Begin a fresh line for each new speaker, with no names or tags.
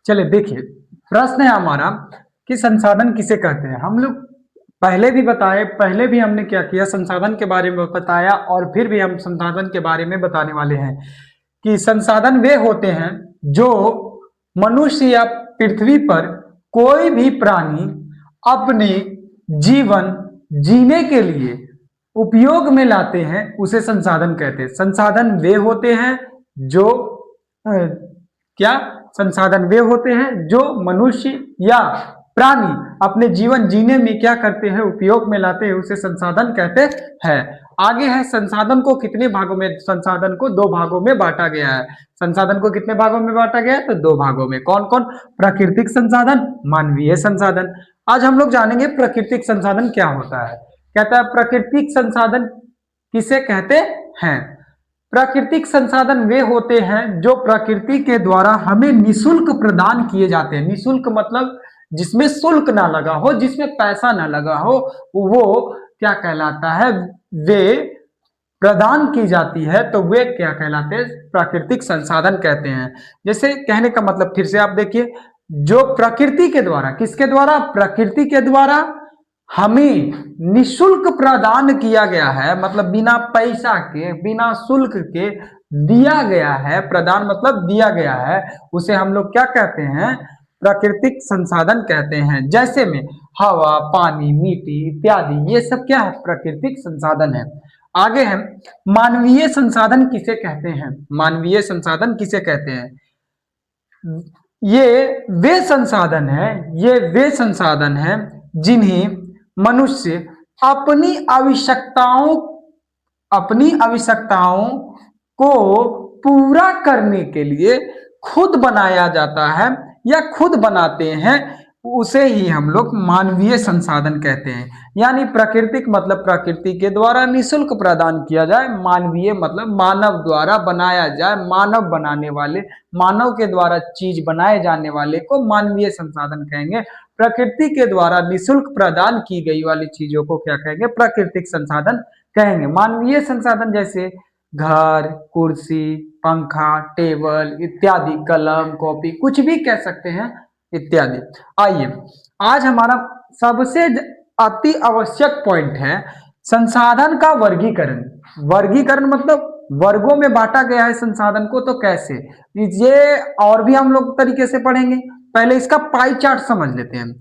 चलिए देखिए, प्रश्न है हमारा कि संसाधन किसे कहते हैं। हम लोग पहले भी बताए, पहले भी हमने क्या किया, संसाधन के बारे में बताया और फिर भी हम संसाधन के बारे में बताने वाले हैं कि संसाधन वे होते हैं जो मनुष्य या पृथ्वी पर कोई भी प्राणी अपने जीवन जीने के लिए उपयोग में लाते हैं, उसे संसाधन कहते हैं। संसाधन वे होते हैं जो क्या संसाधन वे होते हैं जो मनुष्य या प्राणी अपने जीवन जीने में क्या करते हैं, उपयोग में लाते हैं, उसे संसाधन कहते हैं। आगे है संसाधन को कितने भागों में, संसाधन को दो भागों में बांटा गया है। संसाधन को कितने भागों में बांटा गया है, तो दो भागों में। कौन कौन? प्राकृतिक संसाधन, मानवीय संसाधन। आज हम लोग जानेंगे प्राकृतिक संसाधन क्या होता है। कहता है प्राकृतिक संसाधन किसे कहते हैं। प्राकृतिक संसाधन वे होते हैं जो प्रकृति के द्वारा हमें निशुल्क प्रदान किए जाते हैं। निशुल्क मतलब जिसमें शुल्क ना लगा हो, जिसमें पैसा ना लगा हो, वो क्या कहलाता है, वे प्रदान की जाती है, तो वे क्या कहलाते हैं, प्राकृतिक संसाधन कहते हैं। जैसे कहने का मतलब फिर से आप देखिए, जो प्रकृति के द्वारा, किसके द्वारा, प्रकृति के द्वारा हमें निशुल्क प्रदान किया गया है, मतलब बिना पैसा के, बिना शुल्क के दिया गया है। प्रदान मतलब दिया गया है, उसे हम लोग क्या कहते हैं, प्राकृतिक संसाधन कहते हैं। जैसे में हवा, पानी, मिट्टी इत्यादि, ये सब क्या है, प्राकृतिक संसाधन है। आगे है मानवीय संसाधन किसे कहते हैं। मानवीय संसाधन किसे कहते हैं। ये वे संसाधन है, ये वे संसाधन है जिन्हें मनुष्य अपनी आवश्यकताओं को पूरा करने के लिए खुद बनाया जाता है या खुद बनाते हैं, उसे ही हम लोग मानवीय संसाधन कहते हैं। यानी प्राकृतिक मतलब प्रकृति के द्वारा निशुल्क प्रदान किया जाए, मानवीय मतलब मानव द्वारा बनाया जाए, मानव बनाने वाले, मानव के द्वारा चीज बनाए जाने वाले को मानवीय संसाधन कहेंगे। प्रकृति के द्वारा निशुल्क प्रदान की गई वाली चीजों को क्या कहेंगे, प्राकृतिक संसाधन कहेंगे। मानवीय संसाधन जैसे घर, कुर्सी, पंखा, टेबल इत्यादि, कलम, कॉपी, कुछ भी कह सकते हैं इत्यादि। आइए आज हमारा सबसे अति आवश्यक पॉइंट है संसाधन का वर्गीकरण। वर्गीकरण मतलब वर्गों में बांटा गया है संसाधन को, तो कैसे, ये और भी हम लोग तरीके से पढ़ेंगे। पहले इसका पाई चार्ट समझ लेते हैं।